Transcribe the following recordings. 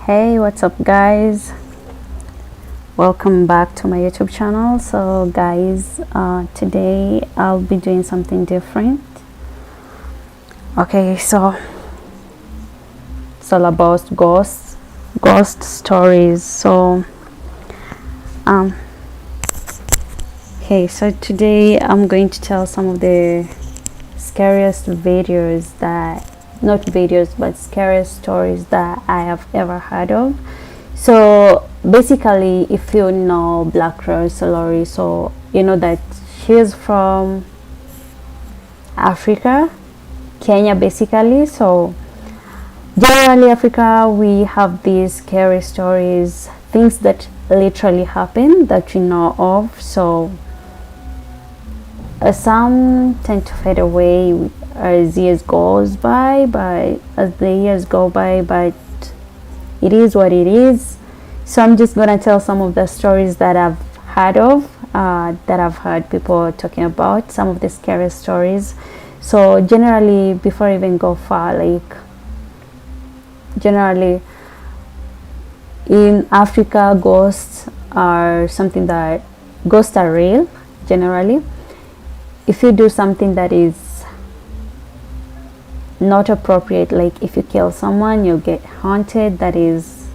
Hey, what's up guys? Welcome back to my YouTube channel. So guys, today I'll be doing something different. Okay, so it's all about ghost stories. So okay, so today I'm going to tell some of the scariest videos that not videos but scariest stories that I have ever heard of. So basically, if you know Black Rose Lori, so you know that she's from Africa, Kenya basically. So generally Africa, we have these scary stories, things that literally happen that we know of. So some tend to fade away as years goes by, but it is what it is. So I'm just gonna tell some of the stories that I've heard of, that I've heard people talking about, some of the scariest stories. So generally, before I even go far, like generally in Africa, ghosts are real. Generally, if you do something that is not appropriate, like if you kill someone, you'll get haunted. That is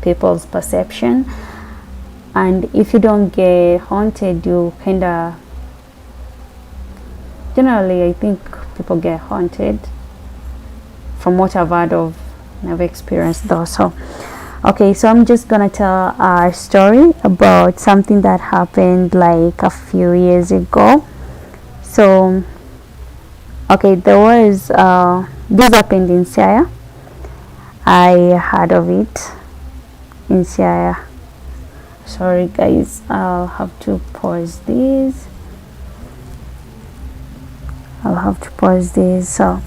people's perception. And if you don't get haunted, you kinda, generally I think people get haunted from what I've heard of. Never experienced though. So okay, so I'm just gonna tell a story about something that happened like a few years ago. So okay, there was this happened in Siaya. I heard of it in Siaya. Sorry guys, I'll have to pause this. So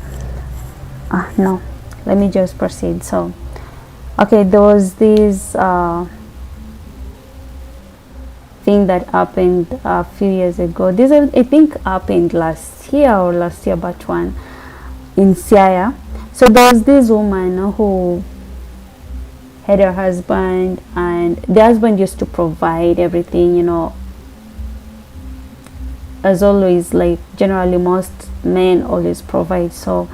no, let me just proceed. So okay, there was this thing that happened a few years ago. This I think happened last year but one in Siaya. So there was this woman who had her husband, and the husband used to provide everything, you know, as always, like generally most men always provide. So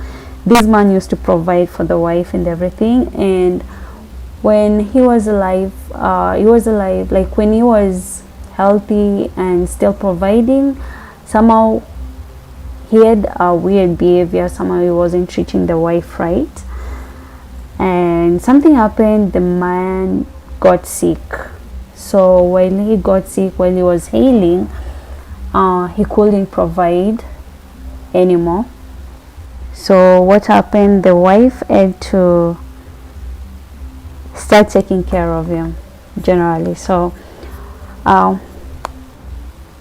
this man used to provide for the wife and everything. And when he was alive, like when he was healthy and still providing, somehow he had a weird behavior. Somehow he wasn't treating the wife right, and something happened. The man got sick. So while he got sick, while he was healing, he couldn't provide anymore. So what happened? The wife had to start taking care of him generally. So the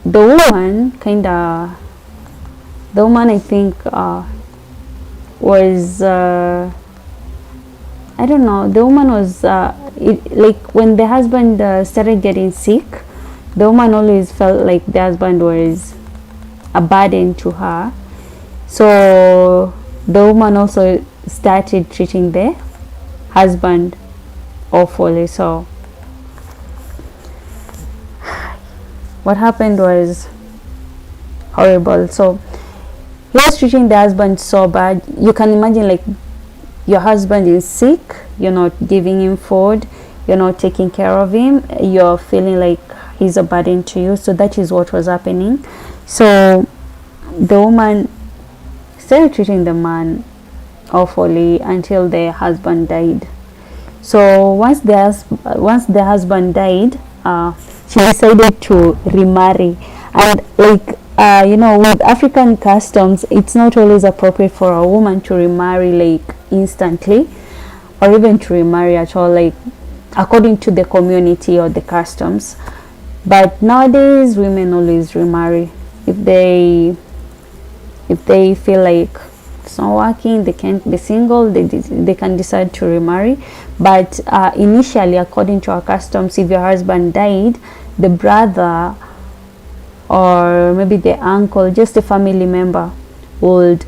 woman I think was I don't know, the woman was like when the husband started getting sick, the woman always felt like the husband was a burden to her. So the woman also started treating the husband awfully. So what happened was horrible. So he was treating the husband so bad. You can imagine, like, your husband is sick, you're not giving him food, you're not taking care of him, you're feeling like he's a burden to you. So that is what was happening. So the woman started treating the man awfully until the husband died. So once the husband died, she decided to remarry. And like you know, with African customs, it's not always appropriate for a woman to remarry like instantly, or even to remarry at all, like according to the community or the customs. But nowadays women always remarry if they feel like it's not working, they can't be single, they can decide to remarry. But initially, according to our customs, if your husband died, the brother or maybe the uncle, just a family member, would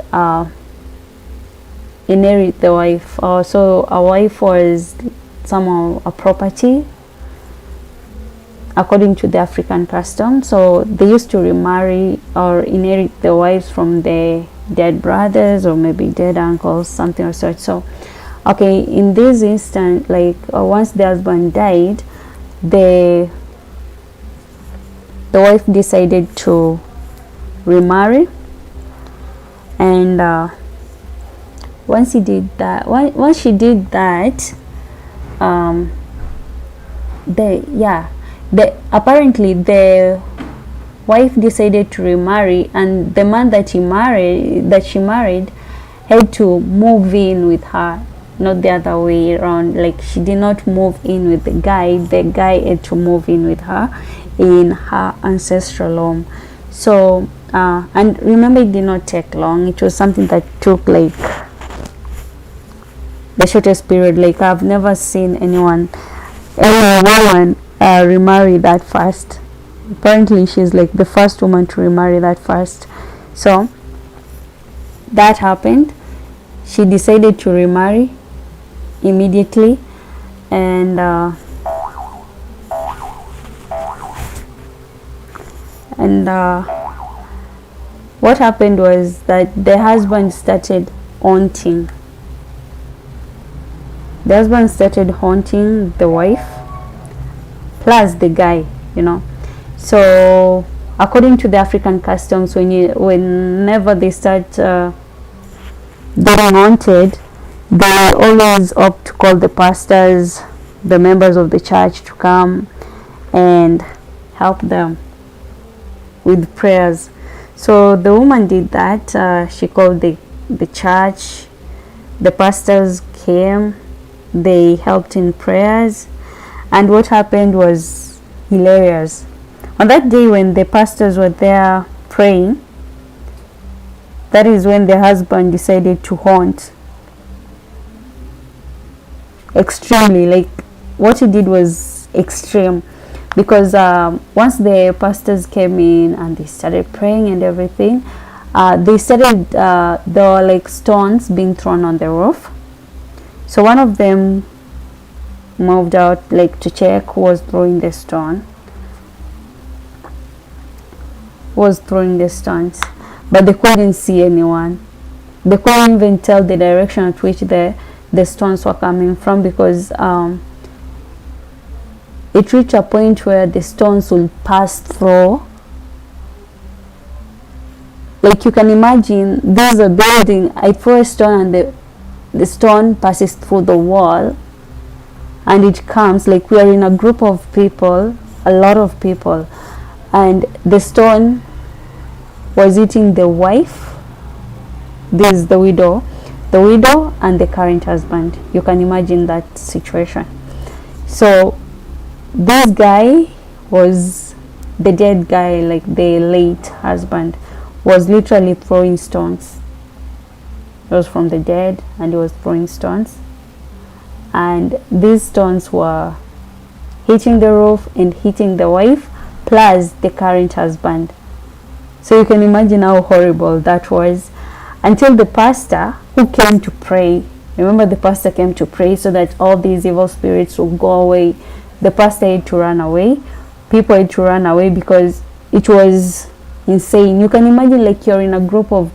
inherit the wife. So a wife was somehow a property according to the African custom. So they used to remarry or inherit the wives from the dead brothers or maybe dead uncles, something of such. So okay, in this instant, like once the husband died, the wife decided to remarry, and once she did that, apparently the wife decided to remarry, and the man that she married had to move in with her, not the other way around. Like, she did not move in with the guy had to move in with her in her ancestral home. So and remember, it did not take long. It was something that took like the shortest period. Like, I've never seen any woman remarry that fast. Apparently she's like the first woman to remarry that fast. So that happened. She decided to remarry immediately, and what happened was that the husband started haunting the wife plus the guy, So according to the African customs, whenever they start getting haunted, they always opt to call the pastors, the members of the church, to come and help them with prayers. So the woman did that. She called the church. The pastors came. They helped in prayers, and what happened was hilarious. On that day when the pastors were there praying, that is when the husband decided to haunt extremely. Like, what he did was extreme, because once the pastors came in and they started praying and everything, they started there were like stones being thrown on the roof. So one of them moved out, like, to check who was throwing the stones, but they couldn't see anyone. They couldn't even tell the direction at which the stones were coming from, because it reached a point where the stones will pass through. Like, you can imagine, there's a building, I throw a stone and the stone passes through the wall, and it comes, like, we are in a group of people, a lot of people, and the stone was hitting the wife, this is the widow and the current husband. You can imagine that situation. So this guy was the dead guy, like the late husband, was literally throwing stones. He was from the dead and he was throwing stones, and these stones were hitting the roof and hitting the wife plus the current husband. So you can imagine how horrible that was, until the pastor who came to pray. Remember, the pastor came to pray so that all these evil spirits will go away. The pastor had to run away. People had to run away because it was insane. You can imagine, like, you're in a group of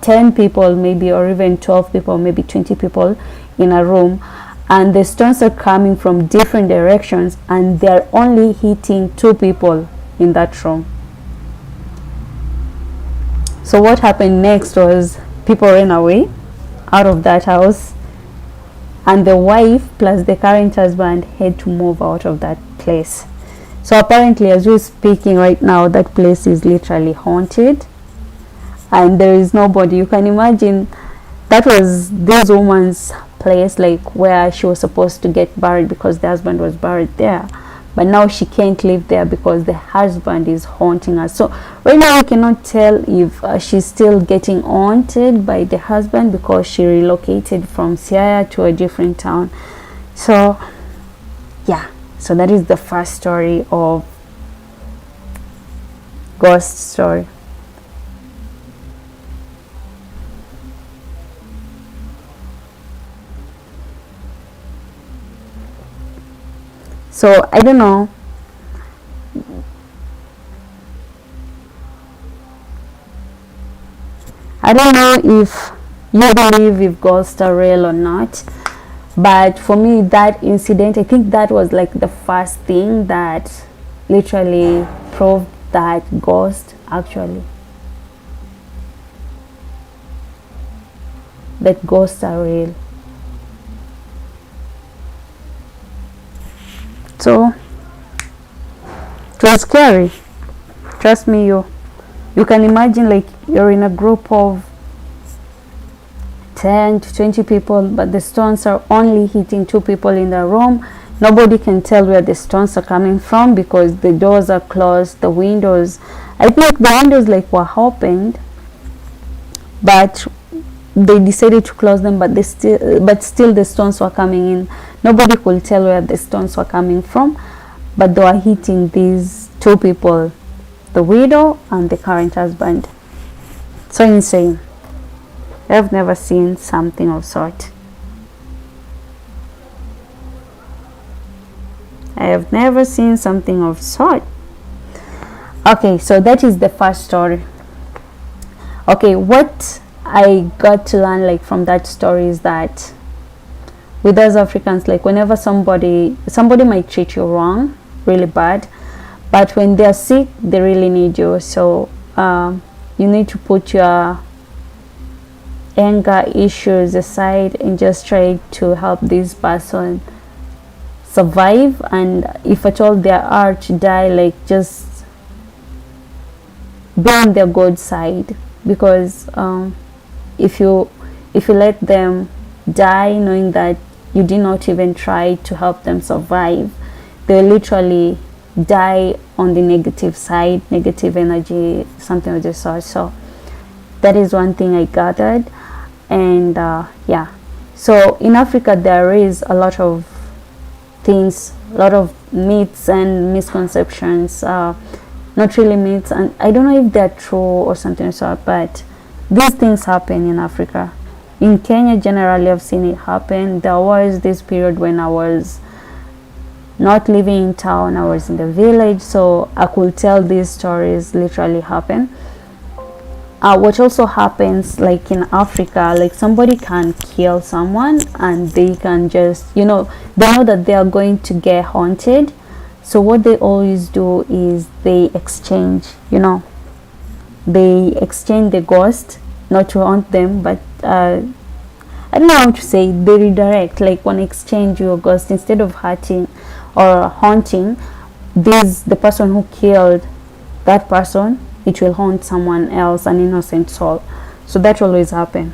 10 people maybe, or even 12 people, maybe 20 people in a room, and the stones are coming from different directions, and they're only hitting 2 people in that room. So what happened next was people ran away out of that house, and the wife plus the current husband had to move out of that place. So apparently, as we're speaking right now, that place is literally haunted and there is nobody. You can imagine, that was this woman's place, like where she was supposed to get buried because the husband was buried there, but now she can't live there because the husband is haunting her. So right now we cannot tell if she's still getting haunted by the husband because she relocated from Siaya to a different town. So yeah, so that is the first story of ghost story. So I don't know. I don't know if you believe if ghosts are real or not, but for me, that incident, I think that was like the first thing that literally proved that ghosts actually, that ghosts are real. So it was scary. Trust me, you can imagine like you're in a group of 10 to 20 people, but the stones are only hitting 2 people in the room. Nobody can tell where the stones are coming from because the doors are closed, the windows, I think the windows like were opened, but they decided to close them, but still the stones were coming in. Nobody could tell where the stones were coming from, but they were hitting these 2 people, the widow and the current husband. So insane. I've never seen something of sort. I have never seen something of sort. Okay, so that is the first story. Okay, what I got to learn like from that story is that with us Africans, like whenever somebody might treat you wrong, really bad, but when they're sick, they really need you. So you need to put your anger issues aside and just try to help this person survive, and if at all they are to die, like just be on their good side, because if you let them die knowing that you did not even try to help them survive, they literally die on the negative side, negative energy, something of the sort. So that is one thing I gathered. And yeah, so in Africa there is a lot of things, a lot of myths and misconceptions, not really myths, and I don't know if they're true or something so, but these things happen in Africa. In Kenya generally I've seen it happen. There was this period when I was not living in town, I was in the village, so I could tell these stories literally happen. What also happens like in Africa, like somebody can kill someone and they can just, they know that they are going to get haunted. So what they always do is they exchange, they exchange the ghost, not to haunt them, but I don't know how to say, they redirect, like when exchange your ghost, instead of hurting or haunting the person who killed that person, it will haunt someone else, an innocent soul. So that always happens.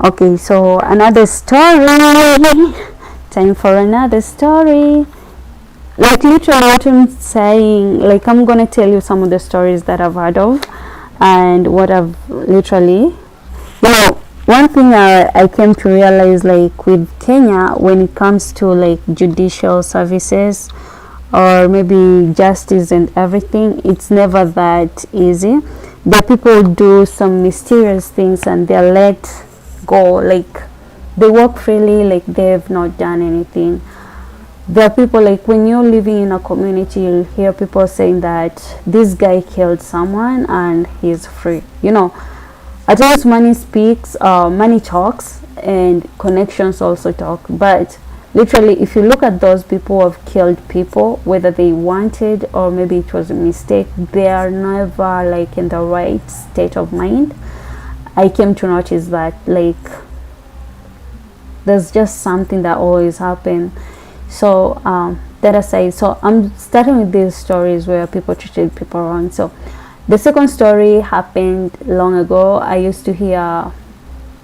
Okay, so another story. Time for another story. Like literally what I'm saying, like I'm gonna tell you some of the stories that I've heard of and what I've literally, one thing I came to realize, like with Kenya, when it comes to like judicial services or maybe justice and everything, it's never that easy. The people do some mysterious things and they're let go, like they walk freely like they've not done anything. There are people, like when you're living in a community, you'll hear people saying that this guy killed someone and he's free. At times money speaks, money talks, and connections also talk. But literally, if you look at those people who have killed people, whether they wanted or maybe it was a mistake, they are never like in the right state of mind. I came to notice that, like, there's just something that always happens. So that aside, so I'm starting with these stories where people treated people wrong. So the second story happened long ago. I used to hear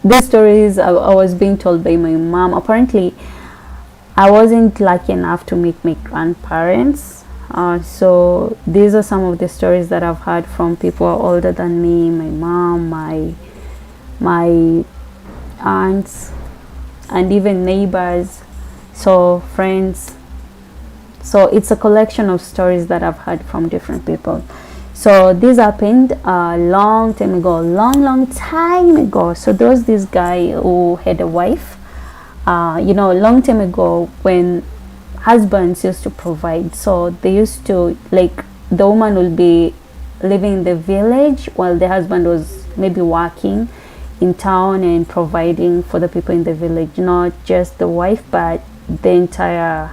these stories I was being told by my mom. Apparently I wasn't lucky enough to meet my grandparents, so these are some of the stories that I've heard from people older than me, my mom, my aunts, and even neighbors, so friends. So it's a collection of stories that I've heard from different people. So this happened a long time ago, long time ago. So there was this guy who had a wife, you know, a long time ago, when husbands used to provide. So they used to, like, the woman will be living in the village while the husband was maybe working in town and providing for the people in the village, not just the wife but the entire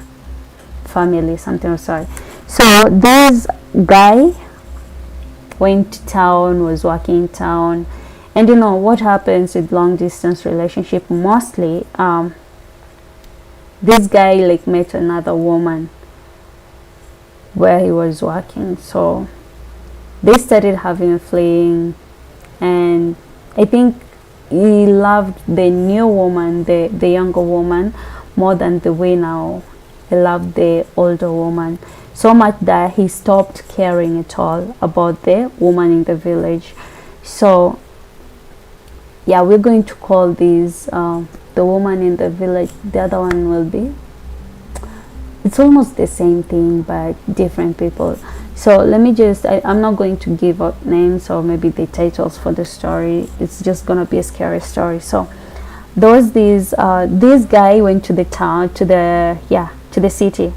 family, something or sorry. So this guy went to town, was working in town, and you know what happens with long distance relationship mostly, this guy like met another woman where he was working. So they started having a fling, and I think he loved the new woman, the younger woman, more than the way now he loved the older woman, so much that he stopped caring at all about the woman in the village. So yeah, we're going to call this the woman in the village. The other one will be, it's almost the same thing but different people. So let me just, I'm not going to give out names or maybe the titles for the story. It's just gonna be a scary story. So there was this guy went to the town, to the city,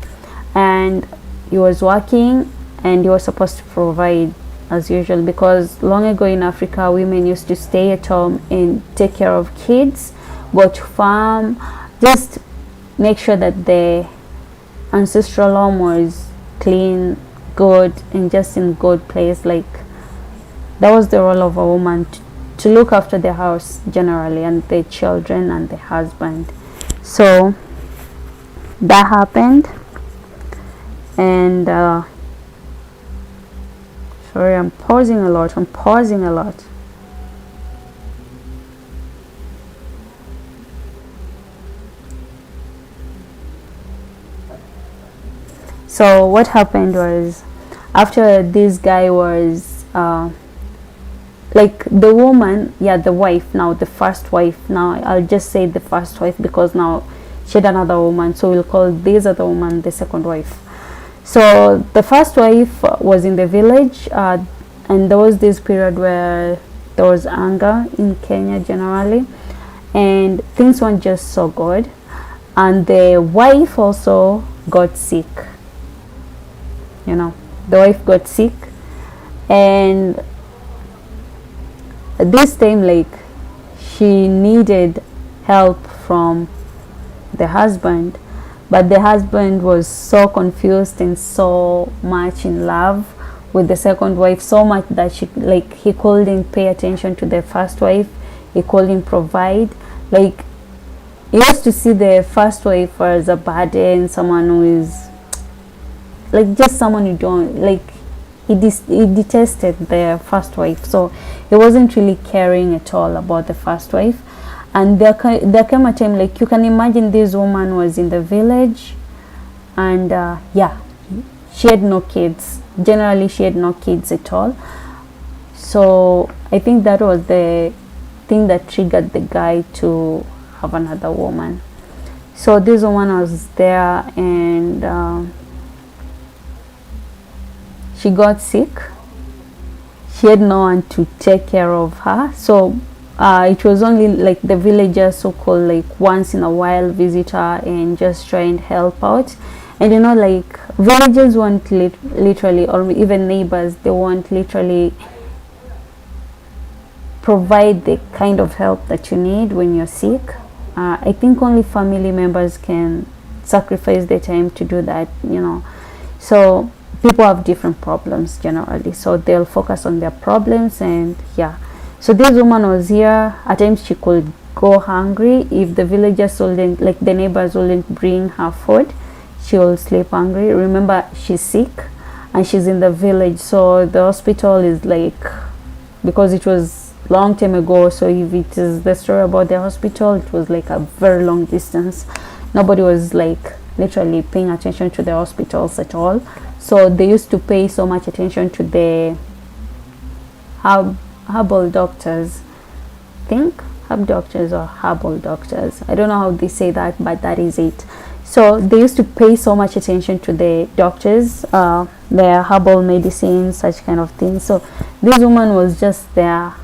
and he was working, and he was supposed to provide as usual, because long ago in Africa women used to stay at home and take care of kids, go to farm, just make sure that the ancestral home was clean, good, and just in good place. Like, that was the role of a woman, to look after the house generally, and the children and the husband. So that happened, and sorry, I'm pausing a lot. So what happened was, after this guy was like, the woman, the wife, now the first wife, now I'll just say the first wife because now she had another woman, so we'll call this other woman the second wife. So the first wife was in the village, and there was this period where there was anger in Kenya generally, and things weren't just so good, and the wife also got sick. You know, the wife got sick, and this time, like, she needed help from the husband, but the husband was so confused and so much in love with the second wife, so much that he couldn't pay attention to the first wife. He couldn't provide. Like, he used to see the first wife as a burden, someone who is like just someone you don't like. He detested the first wife, so he wasn't really caring at all about the first wife. And there came a time, like, you can imagine, this woman was in the village, and she had no kids. Generally, she had no kids at all. So I think that was the thing that triggered the guy to have another woman. So this woman was there, and she got sick. She had no one to take care of her, so it was only like the villagers who could, like, once in a while visit her and just try and help out. And you know, like, villagers won't literally, or even neighbors, they won't literally provide the kind of help that you need when you're sick. I think only family members can sacrifice their time to do that, you know. So people have different problems generally, so they'll focus on their problems. And so this woman was here. At times she could go hungry if the villagers wouldn't, like, the neighbors wouldn't bring her food. She will sleep hungry. Remember, she's sick and she's in the village, so the hospital is, like, because it was long time ago. So if it is the story about the hospital, it was like a very long distance. Nobody was like literally paying attention to the hospitals at all. So they used to pay so much attention to the herbal doctors. I think herb doctors or herbal doctors. I don't know how they say that, but that is it. So they used to pay so much attention to the doctors, their herbal medicine, such kind of things. So this woman was just there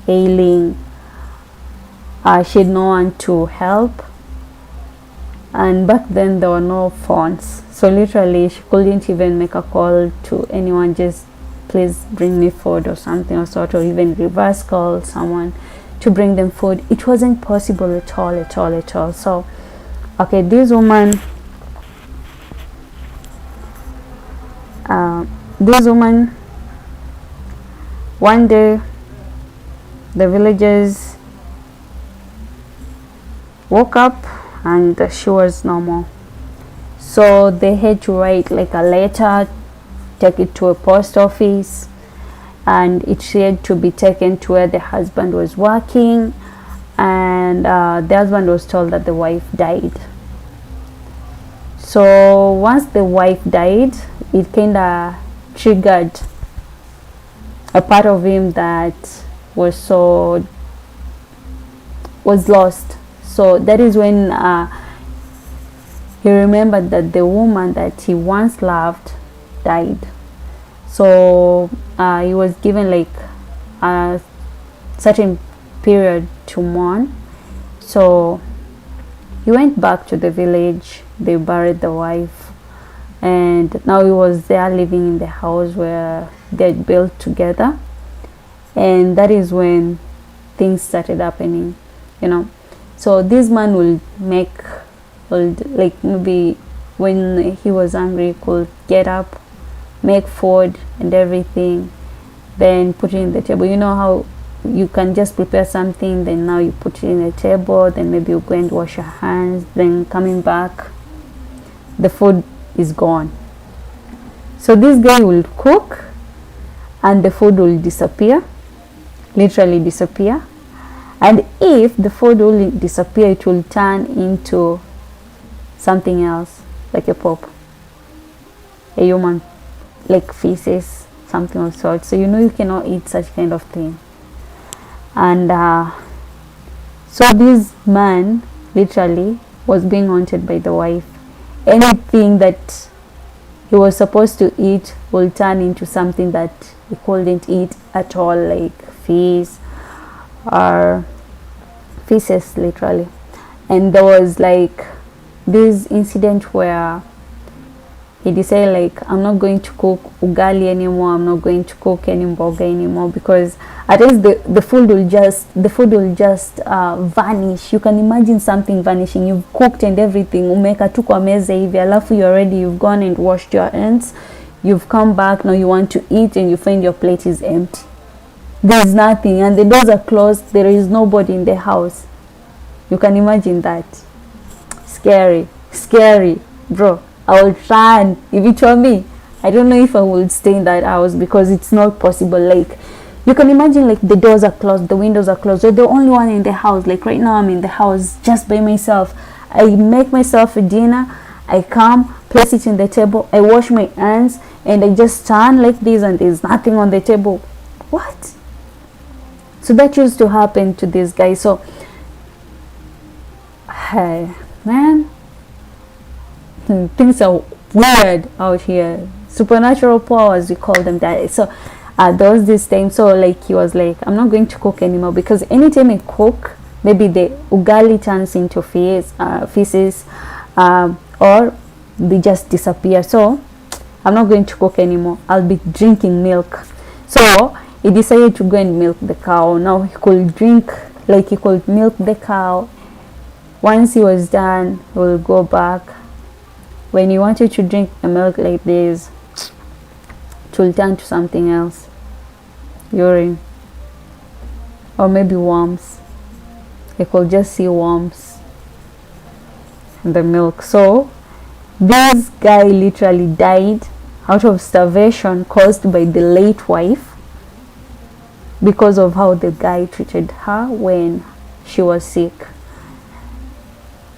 ailing. She had no one to help, and back then there were no phones, so literally she couldn't even make a call to anyone, just please bring me food or something or sort, or even reverse call someone to bring them food. It wasn't possible at all. So okay, this woman one day the villagers woke up and she was normal. So they had to write like a letter, take it to a post office, and it had to be taken to where the husband was working, and the husband was told that the wife died. So once the wife died, it kind of triggered a part of him that was lost. So that is when he remembered that the woman that he once loved died. So he was given like a certain period to mourn. So he went back to the village. They buried the wife, and now he was there living in the house where they had built together. And that is when things started happening, So this man would like maybe when he was hungry, could get up, make food and everything, then put it in the table. You know how you can just prepare something, then now you put it in the table, then maybe you go and wash your hands, then coming back, the food is gone. So this guy will cook and the food will disappear, literally disappear. And if the food will disappear, it will turn into something else, like a pop, a human, like feces, something of sort. So you cannot eat such kind of thing. And so this man literally was being haunted by the wife. Anything that he was supposed to eat will turn into something that he couldn't eat at all, like feces or feces, literally. And there was like this incident where he decided, like, I'm not going to cook ugali anymore, I'm not going to cook any mboga anymore, because at least the food will just vanish. You can imagine something vanishing. You've cooked and everything, umeka tu kwa meza hivi, alafu you've gone and washed your hands, you've come back, now you want to eat and you find your plate is empty. There's nothing, and the doors are closed, there is nobody in the house. You can imagine that. Scary, bro. I will run. If it were me, I don't know if I would stay in that house, because it's not possible. Like, you can imagine, like, the doors are closed, the windows are closed, you're the only one in the house. Like right now I'm in the house just by myself. I make myself a dinner, I come, place it in the table, I wash my hands, and I just stand like this and there's nothing on the table. What? So that used to happen to this guy. So hey man, things are weird out here. Supernatural powers, we call them that. So there was this time, so like he was like, I'm not going to cook anymore, because anytime I cook, maybe the ugali turns into feces, or they just disappear. So I'm not going to cook anymore, I'll be drinking milk. So he decided to go and milk the cow. Now he could drink, like he could milk the cow. Once he was done, he will go back. When he wanted to drink the milk like this, it will turn to something else, urine, or maybe worms. He could just see worms in the milk. So this guy literally died out of starvation caused by the late wife. because of how the guy treated her when she was sick.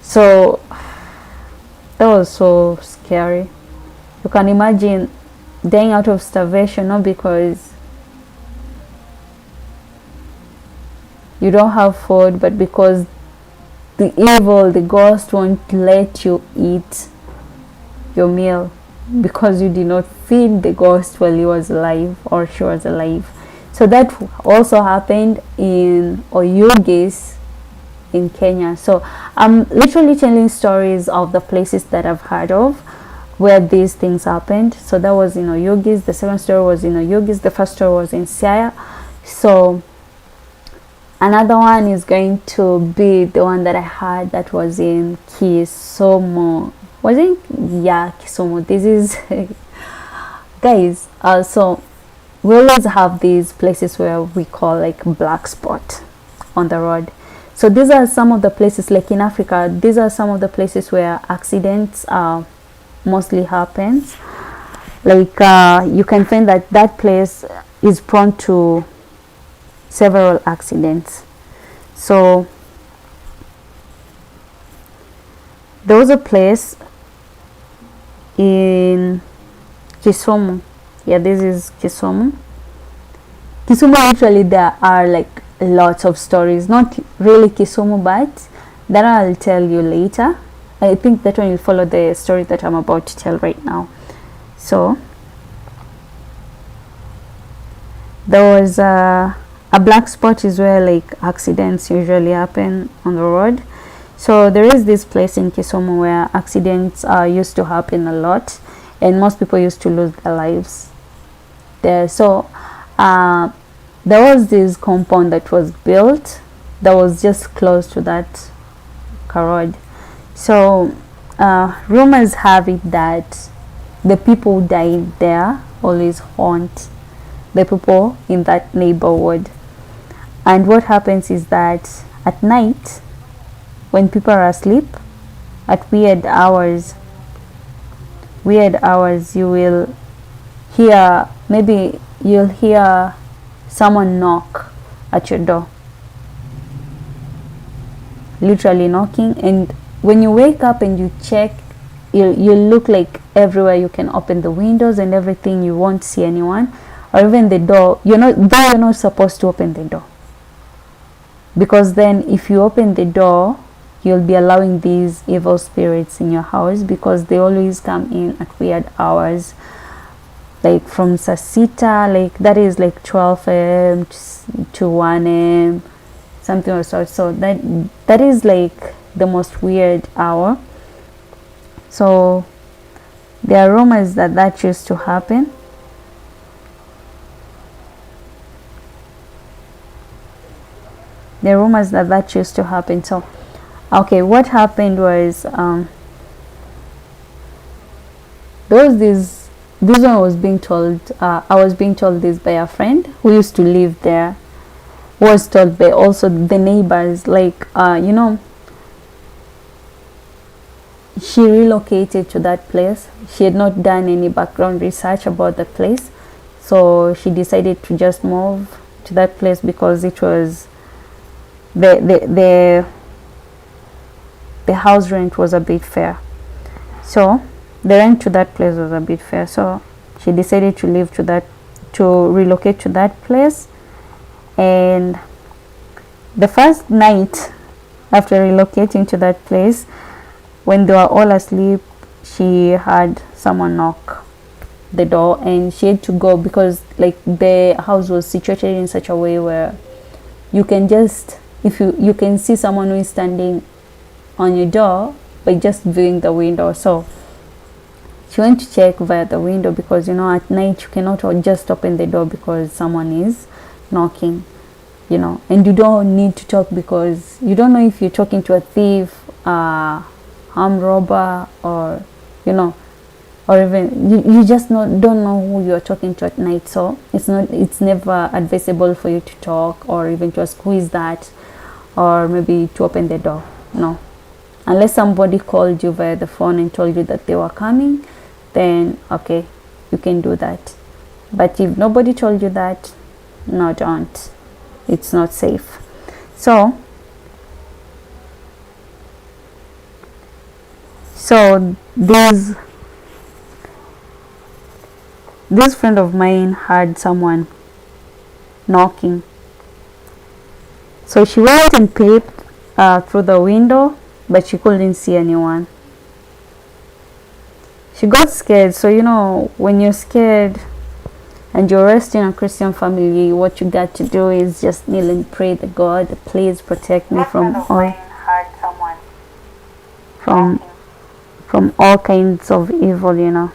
So that was so scary. You can imagine dying out of starvation, not because you don't have food, but because the ghost won't let you eat your meal because you did not feed the ghost while he was alive or she was alive. So that also happened in Oyugis in Kenya. So I'm literally telling stories of the places that I've heard of where these things happened. So that was in Oyugis. The second story was in Oyugis. The first story was in Siaya. So another one is going to be the one that I had that was in Kisumu. Was it? Yeah, Kisumu. This is guys. So we always have these places where we call like black spot on the road. So these are some of the places, like in Africa, these are some of the places where accidents mostly happens. Like you can find that place is prone to several accidents. So there was a place in Kisumu. Yeah, this is Kisumu. Kisumu, actually there are like lots of stories, not really Kisumu, but that I'll tell you later. I think that one will follow the story that I'm about to tell right now. So there was a black spot is where like accidents usually happen on the road. So there is this place in Kisumu where accidents used to happen a lot, and most people used to lose their lives there. So there was this compound that was built that was just close to that road. So rumors have it that the people who died there always haunt the people in that neighborhood. And what happens is that at night, when people are asleep, at weird hours, you will hear, maybe you'll hear someone knock at your door, literally knocking. And when you wake up and you check, you look like everywhere. You can open the windows and everything, you won't see anyone, or even the door. You're not supposed to open the door, because then if you open the door, you'll be allowing these evil spirits in your house, because they always come in at weird hours, like from Sasita, like that is like 12 a.m. to 1 a.m. something or so. So that is like the most weird hour. So there are rumors that used to happen. There are rumors that used to happen. So okay, what happened was there was this one was being told, I was being told this by a friend who used to live there, was told by also the neighbors, like she relocated to that place. She had not done any background research about the place, so she decided to just move to that place because it was the house rent was a bit fair. So the rent to that place was a bit fair, so she decided to relocate to that place. And the first night after relocating to that place, when they were all asleep, she had someone knock the door, and she had to go because like the house was situated in such a way where you can just, if you can see someone who is standing on your door by just viewing the window. So she went to check via the window, because at night you cannot just open the door because someone is knocking, and you don't need to talk because you don't know if you're talking to a thief, armed robber, or or even you just don't know who you're talking to at night. So it's never advisable for you to talk or even to ask who is that, or maybe to open the door. No, unless somebody called you via the phone and told you that they were coming, then okay, you can do that. But if nobody told you that, no, don't. It's not safe. So this friend of mine had someone knocking. So she went and peeped through the window, but she couldn't see anyone. She got scared. So when you're scared and you're raised in a Christian family, what you got to do is just kneel and pray to God, please protect me from all kinds of evil.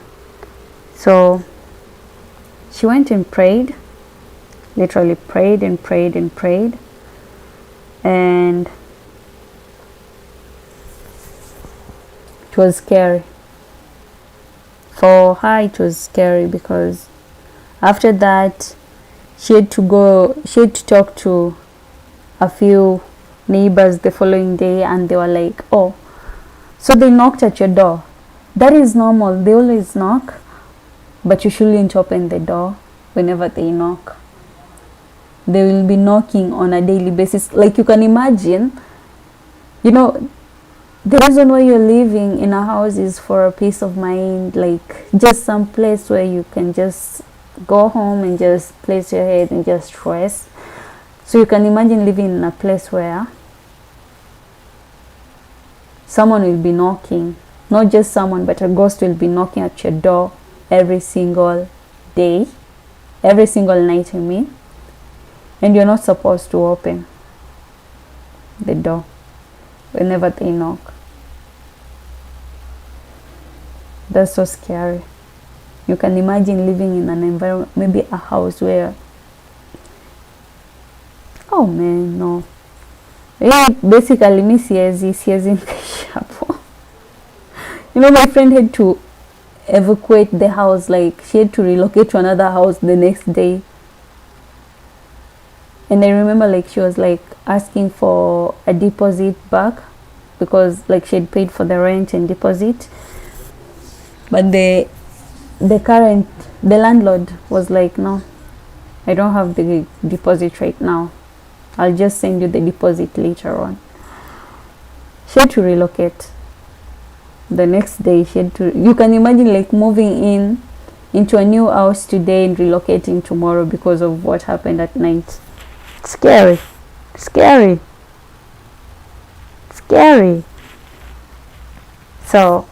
So she went and prayed, literally prayed and prayed and prayed, and it was scary. For her it was scary because after that she had to talk to a few neighbors the following day, and they were like, oh, so they knocked at your door. That is normal, they always knock, but you shouldn't open the door whenever they knock. They will be knocking on a daily basis. Like, you can imagine, the reason why you're living in a house is for a peace of mind, like just some place where you can just go home and just place your head and just rest. So you can imagine living in a place where someone will be knocking, not just someone, but a ghost will be knocking at your door every single day, every single night, and you're not supposed to open the door whenever they knock. That's so scary. You can imagine living in an environment, maybe a house where, oh man, no. Basically, me siezi nikaishi hapo. My friend had to evacuate the house, like she had to relocate to another house the next day. And I remember, like, she was like asking for a deposit back because like she had paid for the rent and deposit, but the landlord was like, no, I don't have the deposit right now, I'll just send you the deposit later on. She had to relocate the next day. You can imagine, like, moving into a new house today and relocating tomorrow because of what happened at night. Scary. So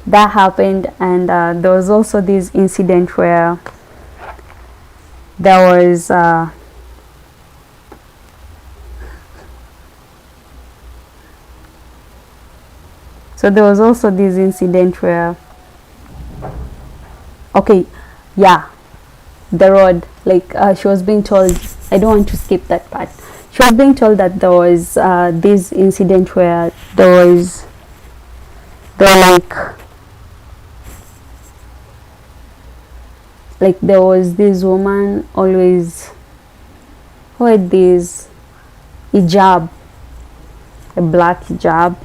that happened, and there was also this incident where there was the road, like, she was being told, I don't want to skip that part. She was being told that there was this incident where there was this woman always who had this hijab, a black hijab,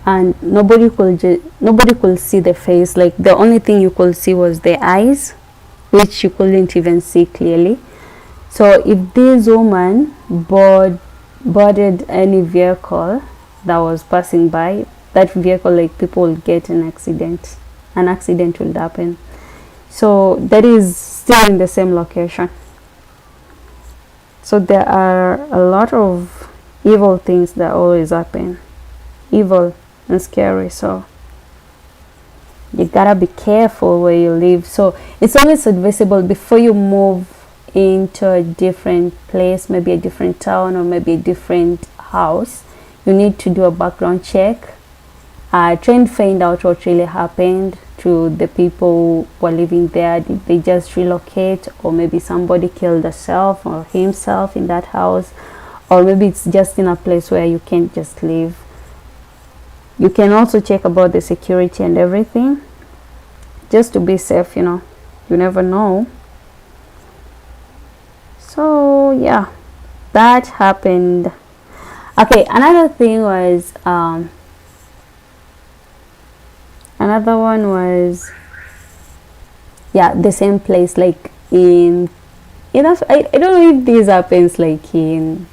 and nobody could see the face. Like, the only thing you could see was the eyes, which you couldn't even see clearly. So if this woman boarded any vehicle that was passing by, that vehicle, like, people will get an accident will happen. So that is still in the same location. So there are a lot of evil things that always happen, evil and scary. So you gotta be careful where you live. So it's always advisable, before you move into a different place, maybe a different town or maybe a different house, you need to do a background check. Try and find out what really happened to the people who are living there. Did they just relocate, or maybe somebody killed herself or himself in that house, or maybe it's just in a place where you can't just live. You can also check about the security and everything, just to be safe. You never know. So yeah, that happened. Okay, another thing was another one was, the same place, like in enough. I don't know if this happens like in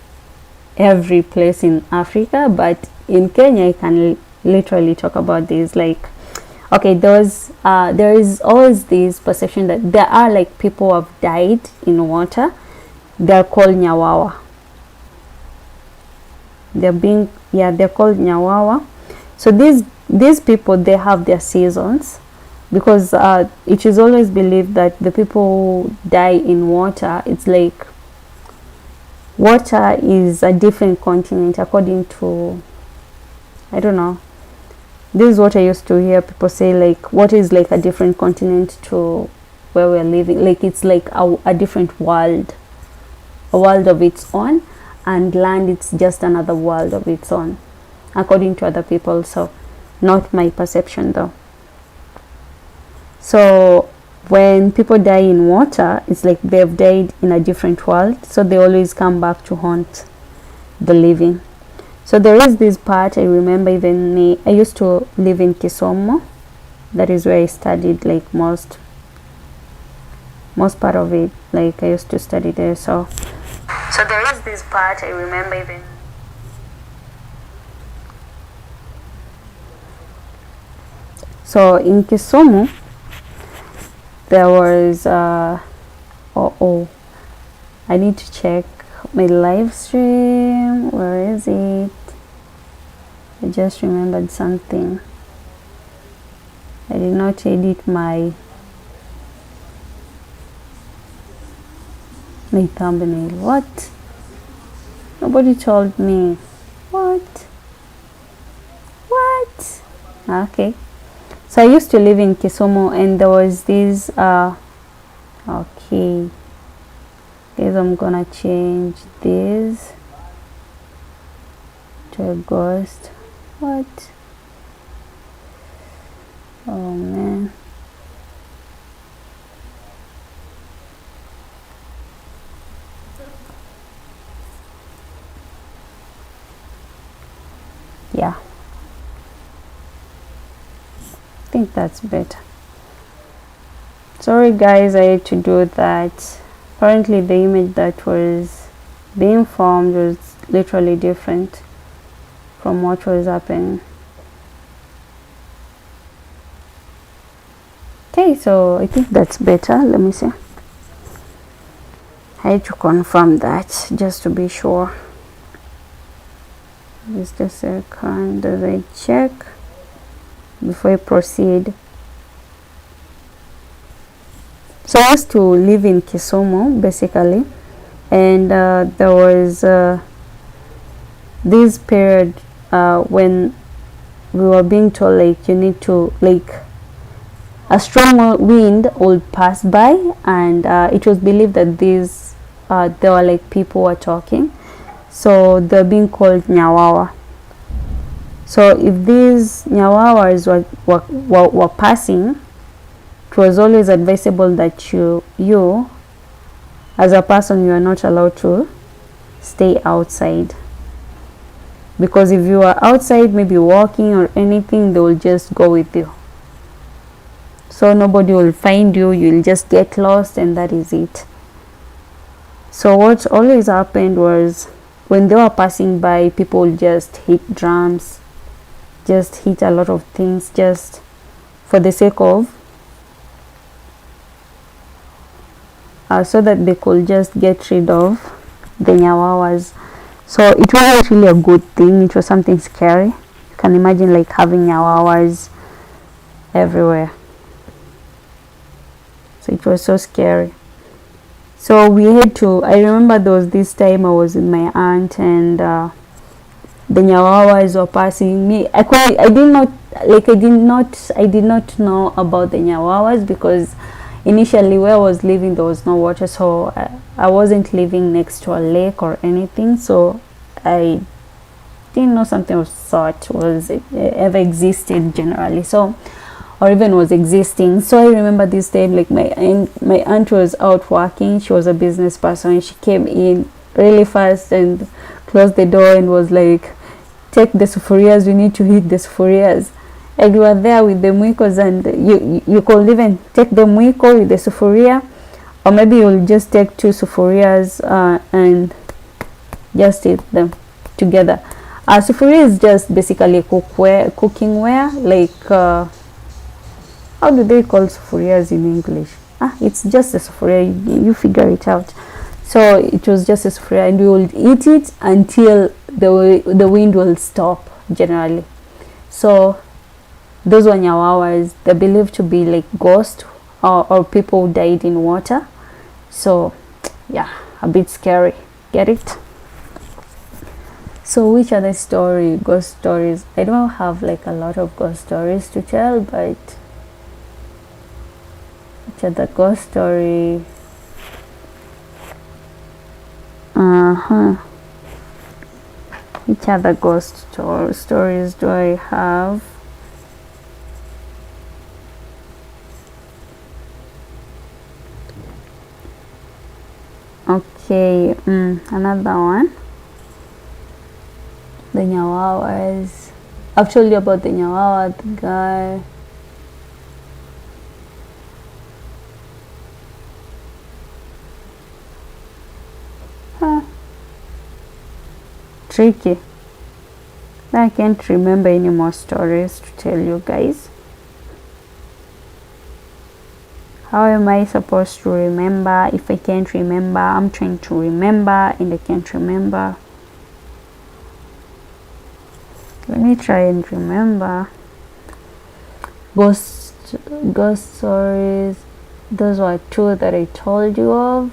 every place in Africa, but in Kenya I can literally talk about this. Like, okay, there is always this perception that there are like people who have died in water. They're called Nyawawa. They're called Nyawawa. So these people, they have their seasons, because it is always believed that the people who die in water, it's like water is a different continent according to, I don't know, this is what I used to hear people say, like water is like a different continent to where we're living, like it's like a different world, a world of its own, and land, it's just another world of its own according to other people. So not my perception though. So when people die in water, it's like they've died in a different world, so they always come back to haunt the living. So there is this part, I remember, even me, I used to live in Kisumu. That is where I studied like most part of it, like I used to study there. So there is this part, I remember, even so in Kisumu there was I need to check my live stream. Where is it? I just remembered something. I did not edit my thumbnail. What? Nobody told me. What? Okay. So I used to live in Kisumu, and there was this okay, guys, I'm gonna change this to a ghost. What? Oh man. Yeah, I think that's better. Sorry guys, I had to do that. Apparently the image that was being formed was literally different from what was happening. Okay, so I think that's better. Let me see. I had to confirm that just to be sure. Just a second as I check before I proceed. So I used to live in Kisumu basically, and there was this period when we were being told like you need to, like, a strong wind would pass by, and it was believed that these there were like people were talking, so they're being called Nyawawa. So if these Nyawawas were passing, it was always advisable that you as a person, you are not allowed to stay outside, because if you are outside, maybe walking or anything, they will just go with you. So nobody will find you, you'll just get lost, and that is it. So what always happened was, when they were passing by, people will just hit drums, just hit a lot of things, just for the sake of so that they could just get rid of the Nyawawas. So it wasn't really a good thing, it was something scary. You can imagine like having Nyawawas everywhere. So it was so scary. So we had to, I remember there was this time I was with my aunt, and the Nyawawas were passing me. I did not know about the Nyawawas, because initially where I was living there was no water, so I wasn't living next to a lake or anything, so I didn't know something of sort was ever existed generally, so, or even was existing. So I remember this time, like my aunt was out working, she was a business person, she came in really fast and closed the door and was like, take the sufurias, we need to hit the sufurias. And we were there with the mwikos, and you could even take the mwiko with the sufuria, or maybe you'll just take 2 sufurias and just eat them together. Sufuria is just basically cooking ware, like how do they call sufurias in English? It's just a sufuria, you figure it out. So it was just a sufuria, and we will eat it until the wind will stop generally. So those were Nyawawas. They're believed to be like ghosts or people who died in water. So yeah, a bit scary. Get it? So which other story, ghost stories? I don't have like a lot of ghost stories to tell, but which other ghost story? Which other ghost stories do I have? Okay, another one. The Nyawawas. I've told you about the Nyawawa, the guy. Tricky. I can't remember any more stories to tell you guys. How am I supposed to remember if I can't remember? I'm trying to remember and I can't remember. Let me try and remember. Ghost stories. Those were 2 that I told you of.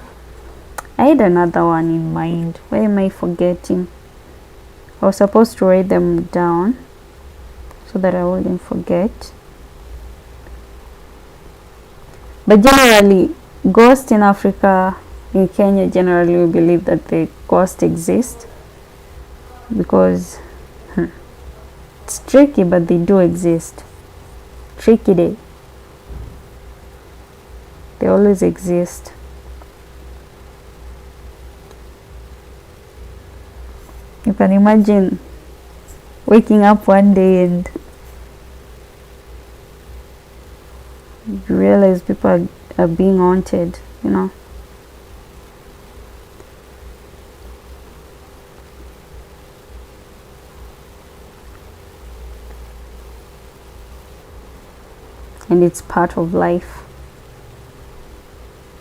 I had another one in mind. Why am I forgetting? I was supposed to write them down so that I wouldn't forget. But generally, ghosts in Africa, in Kenya, generally we believe that the ghosts exist because it's tricky, but they do exist. Tricky day. They always exist. You can imagine waking up one day and you realize people are being haunted, you know. And it's part of life.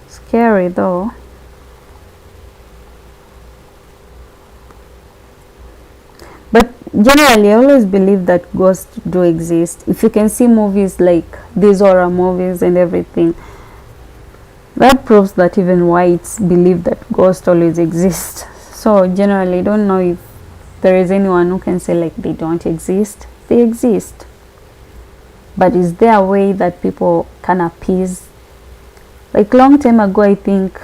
Scary though. But generally, I always believe that ghosts do exist. If you can see movies like these horror movies and everything, that proves that even whites believe that ghosts always exist. So generally, I don't know if there is anyone who can say like they don't exist. They exist. But is there a way that people can appease? Like long time ago, I think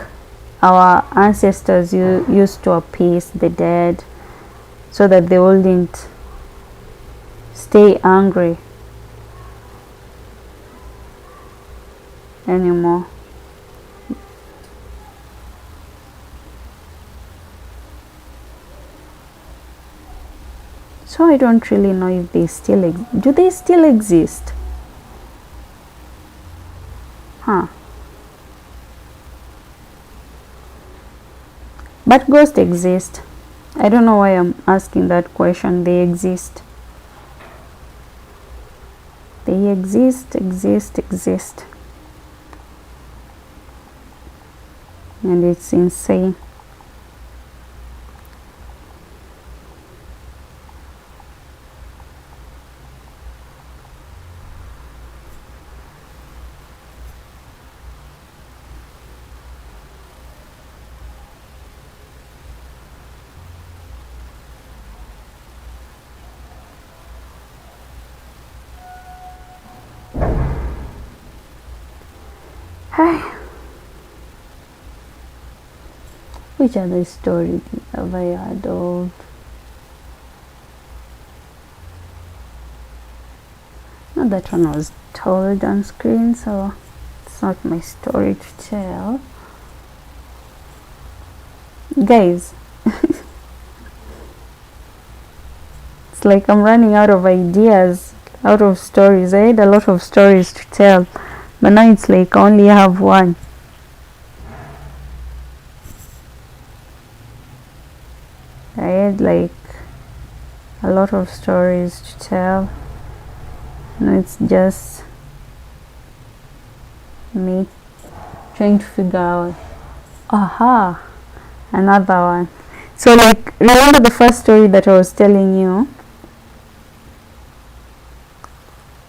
our ancestors used to appease the dead so that they wouldn't stay angry anymore. So I don't really know if they still do they still exist? But ghosts exist. I don't know why I'm asking that question. They exist. They exist. And it's insane. Which other story have I heard of? No, that one was told on screen, so it's not my story to tell. Guys, it's like I'm running out of ideas, out of stories. I had a lot of stories to tell, but now it's like I only have one. I had like a lot of stories to tell. No, it's just me trying to figure out. Aha, another one. So like, remember the first story that I was telling you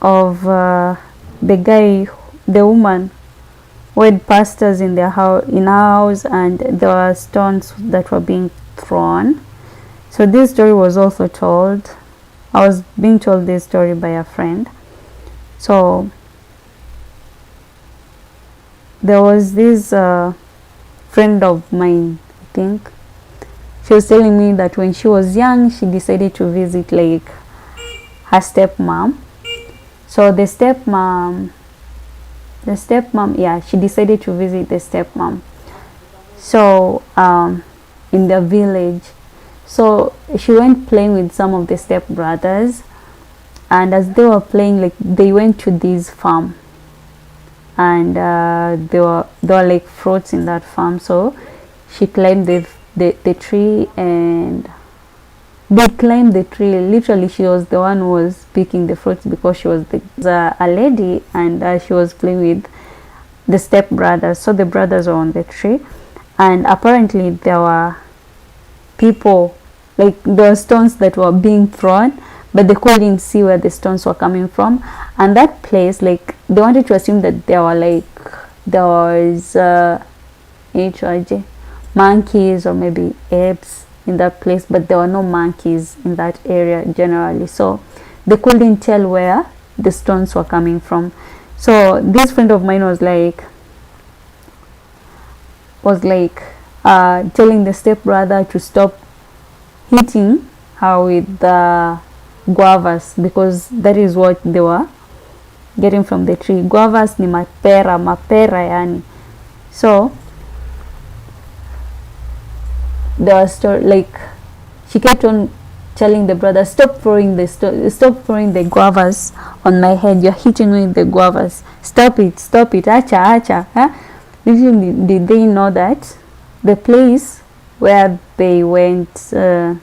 of the guy, the woman who had pastors in their house, in our house, and there were stones that were being thrown. So this story was also told. I was being told this story by a friend. So there was this friend of mine, I think. She was telling me that when she was young, she decided to visit like her stepmom. So the stepmom, yeah, she decided to visit the stepmom. So in the village, so she went playing with some of the stepbrothers, and as they were playing, like they went to this farm, and there were like fruits in that farm. So she climbed the tree, and they climbed the tree. Literally, she was the one who was picking the fruits because she was a lady, and she was playing with the stepbrothers. So the brothers were on the tree, and apparently there were people, like there were stones that were being thrown, but they couldn't see where the stones were coming from. And that place, like they wanted to assume that there was monkeys or maybe apes in that place, but there were no monkeys in that area generally, so they couldn't tell where the stones were coming from. So this friend of mine was like telling the stepbrother to stop hitting her with the guavas, because that is what they were getting from the tree. Guavas ni mapera yani. So there was like she kept on telling the brother, stop throwing the guavas on my head, you're hitting me with the guavas, stop it, acha. Huh? Did they know that the place where they went to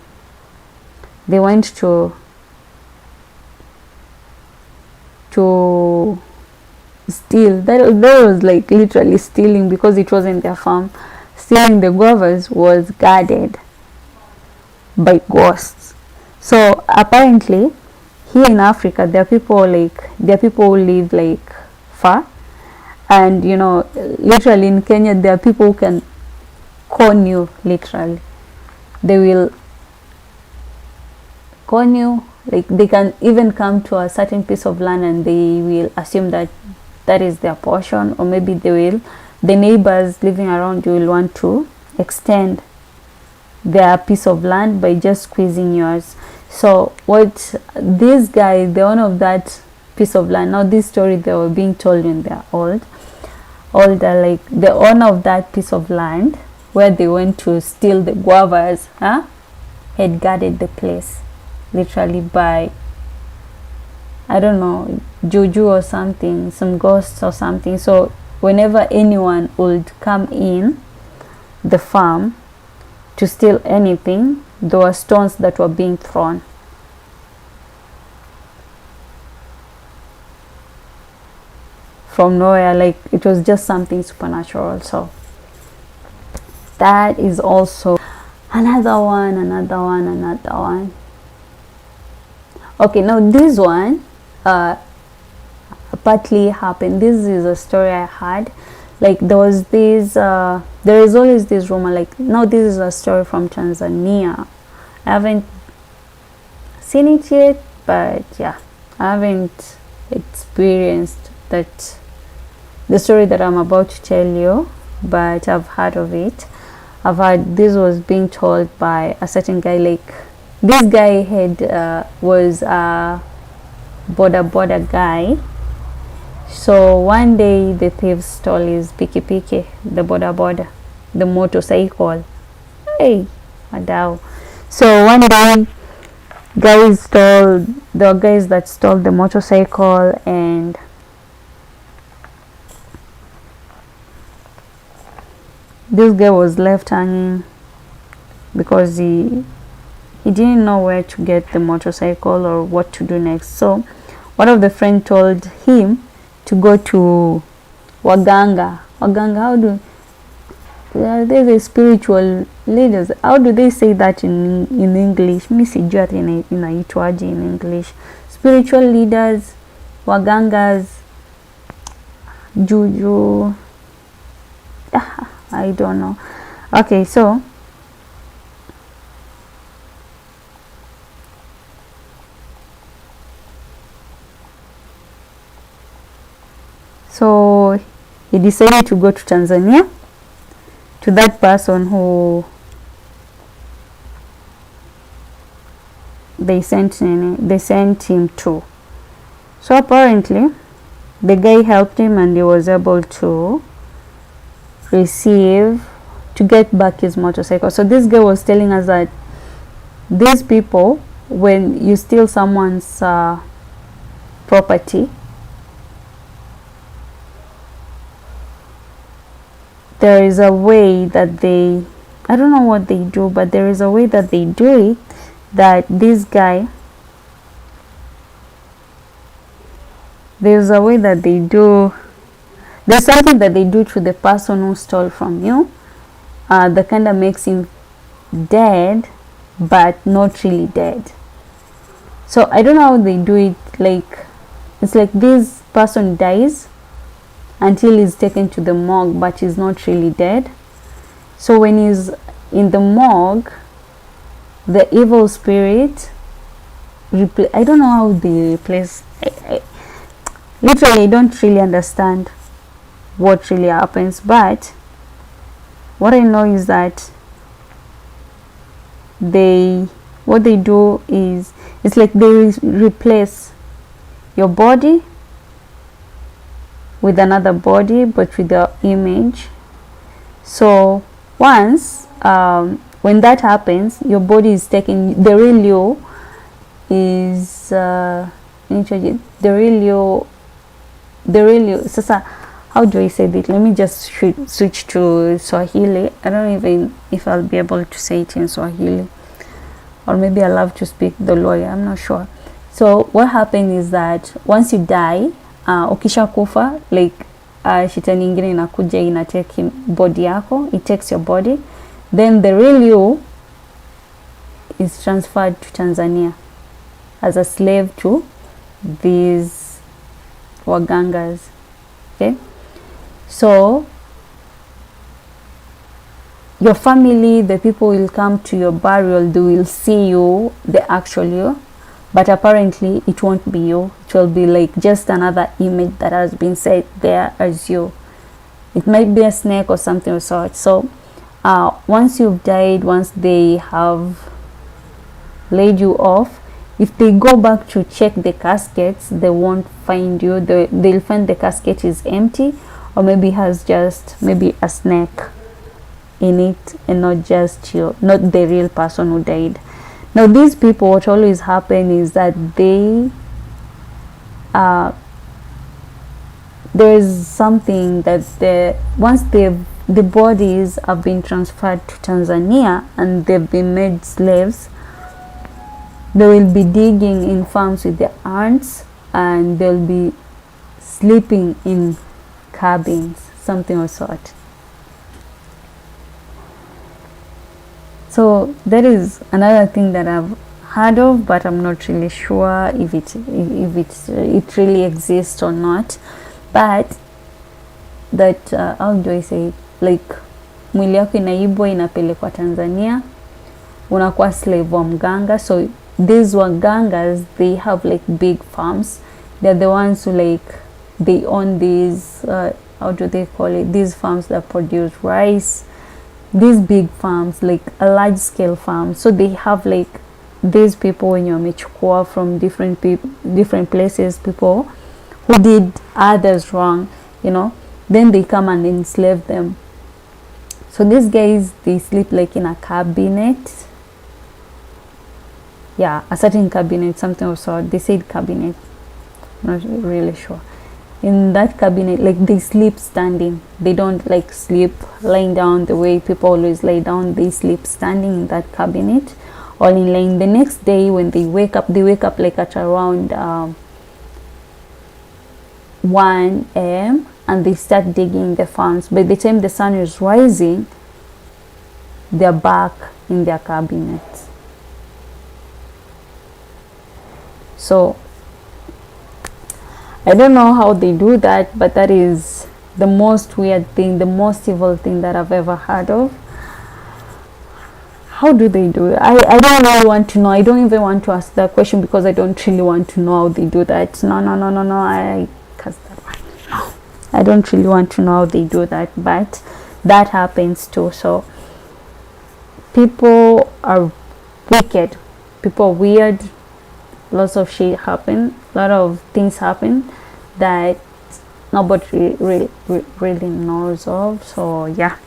steal, that was like literally stealing, because it wasn't their farm. Stealing the guavas was guarded by ghosts. So apparently here in Africa there are people who live like far, and you know, literally in Kenya there are people who can con you. Literally they will con you, like they can even come to a certain piece of land and they will assume that that is their portion, or maybe the neighbors living around you will want to extend their piece of land by just squeezing yours. So what this guy, the owner of that piece of land, now this story they were being told when they're older, like the owner of that piece of land where they went to steal the guavas, had guarded the place literally by, I don't know, Juju or something, some ghosts or something. So whenever anyone would come in the farm to steal anything, there were stones that were being thrown. From nowhere, like it was just something supernatural. So that is also another one. Okay, now this one partly happened. This is a story I had. Like there is always this rumor, like now this is a story from Tanzania. I haven't seen it yet, but yeah, I haven't experienced that, the story that I'm about to tell you, but I've heard of it. I've heard this was being told by a certain guy. Like this guy was a border guy. So one day the thieves stole his pikipiki, the border, the motorcycle. Hey, madao. So one day there were guys that stole the motorcycle, and this guy was left hanging because he he didn't know where to get the motorcycle or what to do next. So one of the friends told him to go to waganga. How do they're the spiritual leaders? How do they say that in English? Mi sijui hata inaitwaje in English. Spiritual leaders, wagangas, Juju. I don't know. Okay, so he decided to go to Tanzania to that person who they sent him to. So apparently the guy helped him and he was able to get back his motorcycle. So this guy was telling us that these people, when you steal someone's property, there is a way that they, I don't know what they do, but there is a way that they do it, that this guy, there's a way that they do, there's something that they do to the person who stole from you, that kind of makes him dead but not really dead. So I don't know how they do it. Like, it's like this person dies until he's taken to the morgue, but he's not really dead. So when he's in the morgue, the evil spirit I don't know how they replace. Literally, I don't really understand what really happens, but what I know is that what they do is, it's like they replace your body with another body, but with the image. So once when that happens, your body is taken, the real you is the real you. Sasa, how do I say this? Let me just switch to Swahili. I don't even if I'll be able to say it in Swahili, or maybe I'll have to speak the lawyer, I'm not sure. So what happened is that once you die, ukisha kufa, like shetani ingine inakuja ina take body yako, it takes your body, then the real you is transferred to Tanzania as a slave to these wagangas. Okay, so your family, the people will come to your burial, they will see you, the actual you, but apparently it won't be you. It will be like just another image that has been set there as you. It might be a snake or something of sort. So once you've died, once they have laid you off, if they go back to check the caskets, they won't find you. They'll find the casket is empty, or maybe has just maybe a snake in it, and not just you, not the real person who died. Now these people, what always happen is that they there's something that once the bodies have been transferred to Tanzania and they've been made slaves, they will be digging in farms with their ants, and they'll be sleeping in cabins, something of sort. So that is another thing that I've heard of, but I'm not really sure if it really exists or not. But that how do I say it? Like, mwili yako inaibwa inapelekwa Tanzania, unakuwa slave wa mganga. So these wagangas, they have like big farms. They're the ones who like, they own these how do they call it, these farms that produce rice, these big farms, like a large scale farm. So they have like these people when you're mechukua from different places, people who did others wrong, you know, then they come and enslave them. So these guys, they sleep like in a cabinet. Yeah, a certain cabinet, something of sort. They said cabinet, not really sure. In that cabinet, like, they sleep standing. They don't like sleep lying down the way people always lay down. They sleep standing in that cabinet, all in line. The next day when they wake up like at around 1 a.m. and they start digging the farms. By the time the sun is rising, they're back in their cabinets. So I don't know how they do that, but that is the most weird thing, the most evil thing that I've ever heard of. How do they do it? I don't really want to know. I don't even want to ask that question because I don't really want to know how they do that. No. I cast that one. No. I don't really want to know how they do that, but that happens too. So people are wicked. People are weird. Lots of shit happen. A lot of things happen that nobody really knows of. So yeah,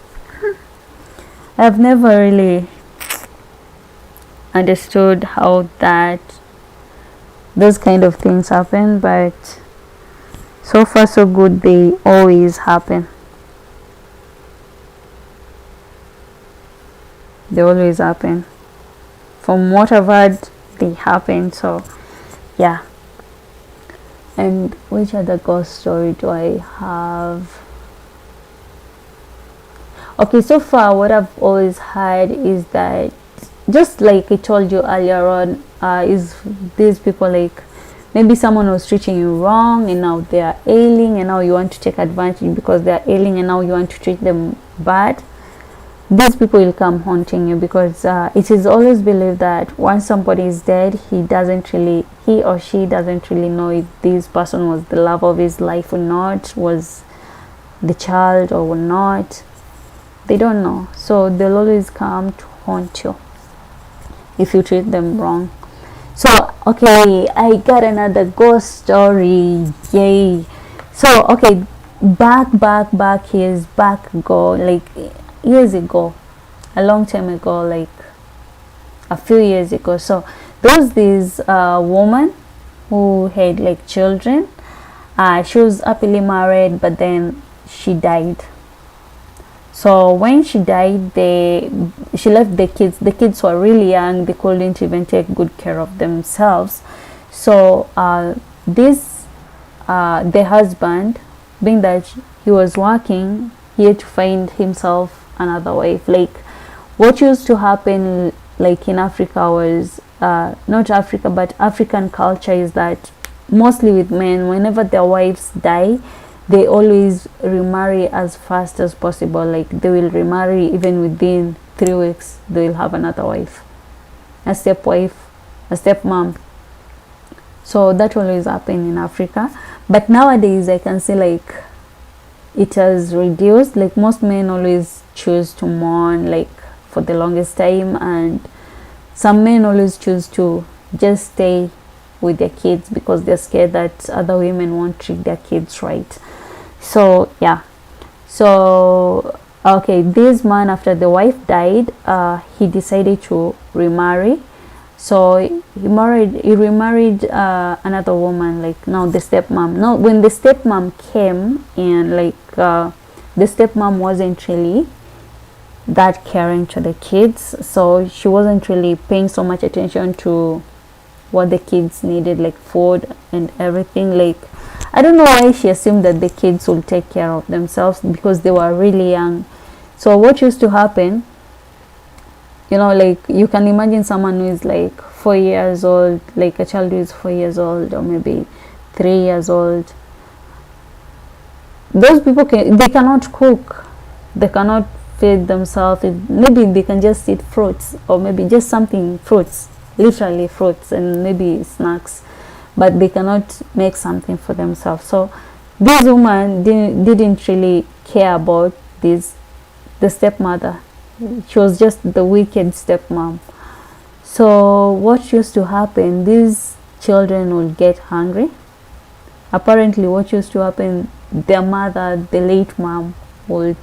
I've never really understood how those kind of things happen, but so far so good. They always happen. They always happen. From what I've heard, they happen. So yeah. And which other ghost story do I have? Okay, so far what I've always heard is that, just like I told you earlier on, is these people, like maybe someone was treating you wrong and now they are ailing and now you want to take advantage because they are ailing and now you want to treat them bad. These people will come haunting you because it is always believed that once somebody is dead, he or she doesn't really know if this person was the love of his life or not, was the child or not. They don't know. So they'll always come to haunt you if you treat them wrong. So okay, I got another ghost story. Yay. So okay, years ago, a long time ago, like a few years ago. So there was this woman who had like children. She was happily married, but then she died. So when she died, she left the kids. The kids were really young. They couldn't even take good care of themselves. So the husband, being that he was working, he had to find himself another wife. Like what used to happen, like in Africa, was not Africa, but African culture, is that mostly with men, whenever their wives die, they always remarry as fast as possible. Like they will remarry even within 3 weeks. They will have another wife, a stepwife, a stepmom. So that always happened in Africa. But nowadays I can see like it has reduced. Like most men always choose to mourn like for the longest time, and some men always choose to just stay with their kids because they're scared that other women won't treat their kids right. So yeah, so okay, this man, after the wife died, he decided to remarry. So he remarried another woman, like now the stepmom. Now when the stepmom came in, like the stepmom wasn't really that caring to the kids, so she wasn't really paying so much attention to what the kids needed, like food and everything. Like I don't know why she assumed that the kids will take care of themselves because they were really young. So what used to happen, you know, like you can imagine someone who is like 4 years old, like a child who is 4 years old or maybe 3 years old. Those people they cannot cook, they cannot feed themselves. Maybe they can just eat fruits, or maybe just something, fruits, literally fruits, and maybe snacks, but they cannot make something for themselves. So this woman didn't really care about the stepmother. She was just the wicked stepmom. So what used to happen, these children would get hungry. Apparently what used to happen, their mother, the late mom, would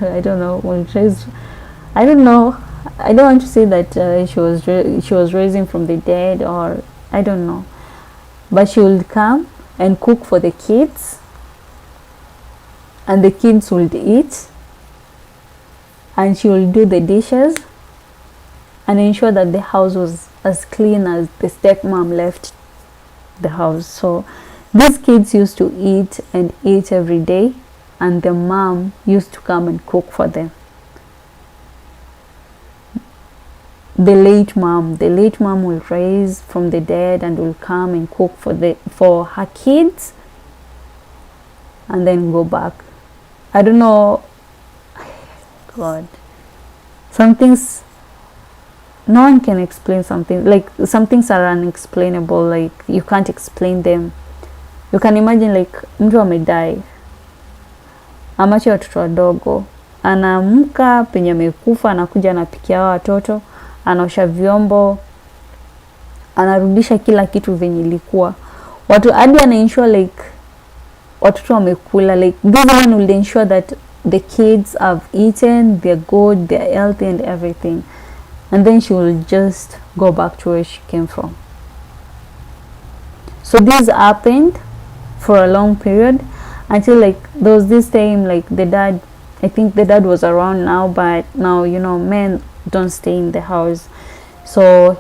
I don't know I don't want to say that she was raising from the dead, or I don't know, but she would come and cook for the kids, and the kids would eat, and she will do the dishes, and ensure that the house was as clean as the stepmom left the house. So these kids used to eat and eat every day, and the mom used to come and cook for them. The late mom will rise from the dead and will come and cook for her kids, and then go back. I don't know, God, some things no one can explain. Something like some things are unexplainable, like you can't explain them. You can imagine like mtu amedai, amache watoto wadogo, anaamka penye amekufa, anakuja anapikia watoto, anaosha vyombo, anarudisha kila kitu venye ilikuwa. Watu hadi ana ensure like watoto wamekula. Like this one will ensure that the kids have eaten, they're good, they're healthy and everything. And then she will just go back to where she came from. So this happened for a long period until like there was this time like the dad, I think the dad was around now, but now men don't stay in the house. So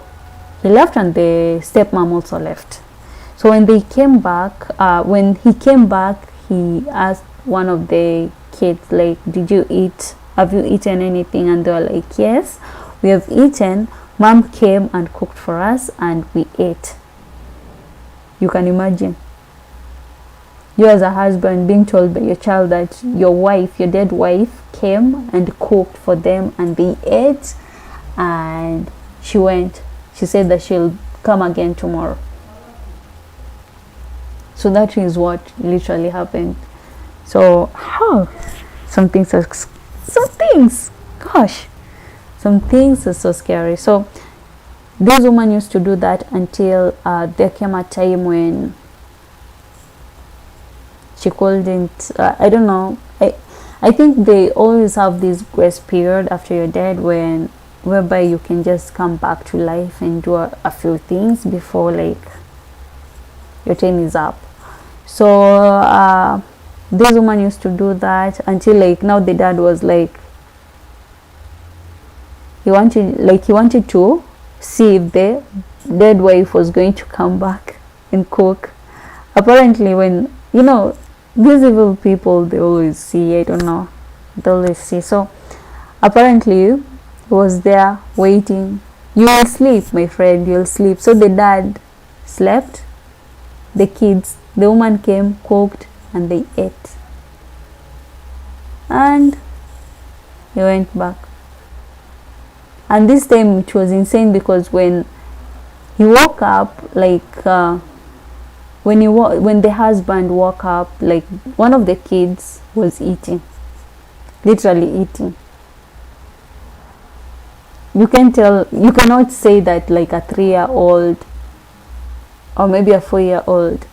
he left and the stepmom also left. So when he came back, he asked one of the kids like, did you eat? Have you eaten anything? And they were like, yes, we have eaten. Mom came and cooked for us and we ate. You can imagine. You as a husband being told by your child that your dead wife came and cooked for them and they ate, and she went. She said that she'll come again tomorrow. So that is what literally happened. So some things are so scary. So this woman used to do that until there came a time when she couldn't, I don't know, I think they always have this grace period after you're dead whereby you can just come back to life and do a few things before like your time is up. So this woman used to do that until like now the dad was like, he wanted to see if the dead wife was going to come back and cook. Apparently when these evil people, they always see, I don't know, they always see. So apparently he was there waiting. You will sleep, my friend, you'll sleep. So the dad slept, the woman came, cooked, and they ate. And he went back. And this time it was insane because when he woke up, like when the husband woke up, like one of the kids was eating, literally eating. You cannot say that like a 3-year-old or maybe a 4-year-old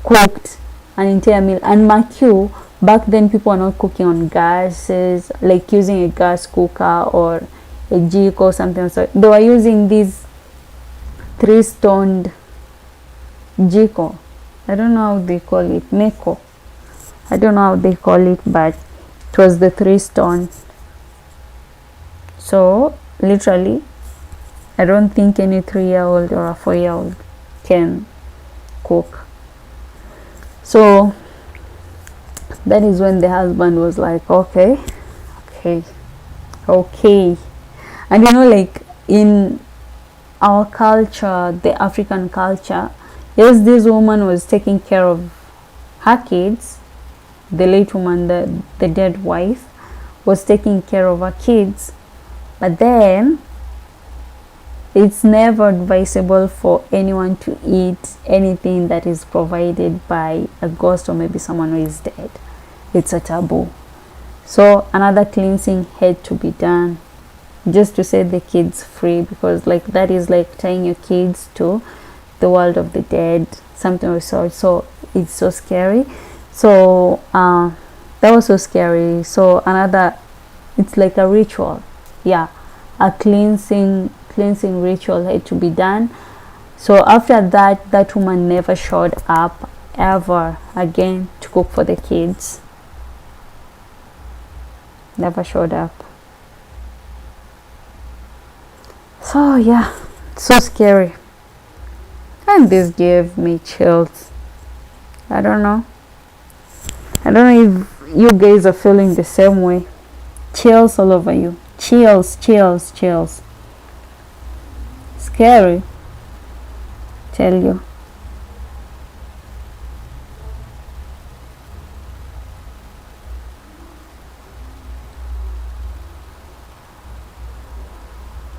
cooked an entire meal. And mark you, back then people are not cooking on gases, like using a gas cooker or a jiko or something. So they were using these 3-stoned jiko. I don't know how they call it, meko. I don't know how they call it, but it was the 3-stone. So literally, I don't think any 3-year-old or a 4-year-old can cook. So that is when the husband was like, okay. And like in our culture, the African culture, yes, this woman was taking care of her kids. The late woman, the dead wife, was taking care of her kids. But then it's never advisable for anyone to eat anything that is provided by a ghost or maybe someone who is dead. It's a taboo. So another cleansing had to be done just to set the kids free, because like that is like tying your kids to the world of the dead, something of sort. So it's so scary. So that was so scary. So it's like a ritual. Yeah, a cleansing ritual had to be done. So after that woman never showed up ever again to cook for the kids. Never showed up. So yeah, so scary. And this gave me chills. I don't know. I don't know if you guys are feeling the same way. Chills all over you. Chills, chills, chills. Scary. Tell you.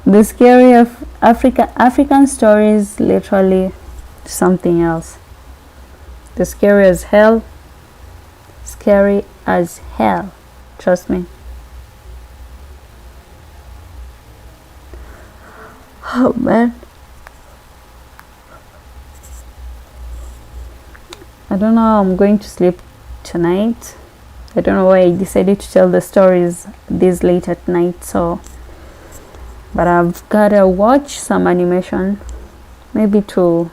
The scary of African stories, literally something else. The scary as hell. Scary as hell. Trust me. Oh man. I don't know how I'm going to sleep tonight. I don't know why I decided to tell the stories this late at night, so but I've gotta watch some animation maybe to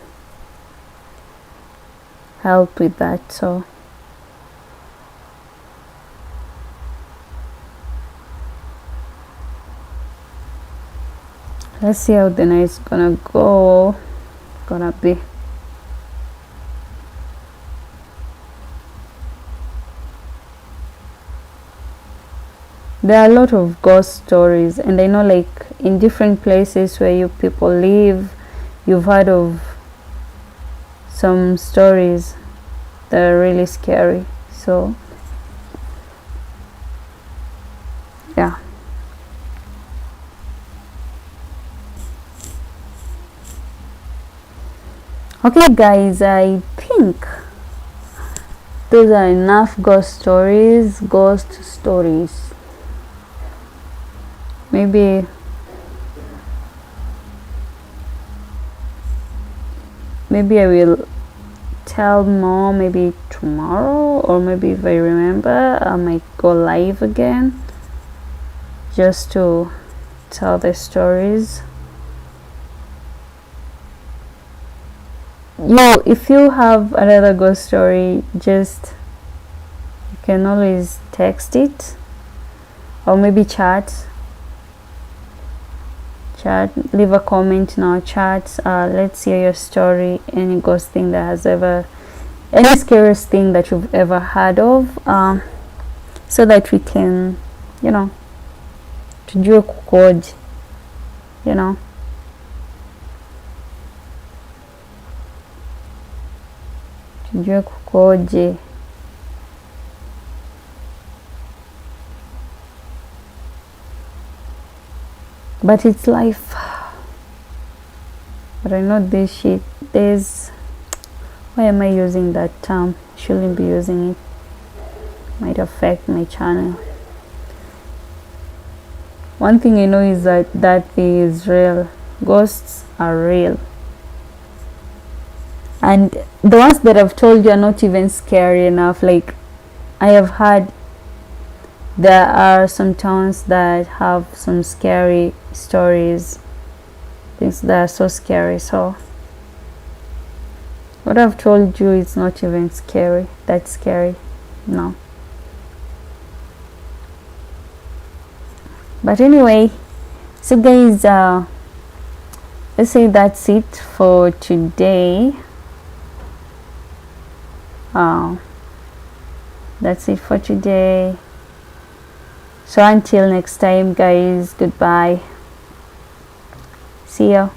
help with that. So let's see how the night's gonna be. There are a lot of ghost stories, and I know like in different places where you people live, you've heard of some stories that are really scary. So yeah. Okay guys, I think those are enough ghost stories. Maybe I will tell more maybe tomorrow, or maybe if I remember I might go live again just to tell the stories. If you have another ghost story, just you can always text it or maybe chat, leave a comment in our chat. Let's hear your story, any ghost thing that has ever, any scariest thing that you've ever heard of, so that we can, tujue kukoje, tujue kukoje. But it's life. But I know why am I using that term? Shouldn't be using it. Might affect my channel. One thing I know is that thing is real. Ghosts are real. And the ones that I've told you are not even scary enough. Like, I have heard there are some towns that have some scary stories, things that are so scary. So what I've told you is not even scary. That's scary. No. But anyway, so guys, let's say that's it for today. That's it for today. So until next time guys, goodbye. See ya.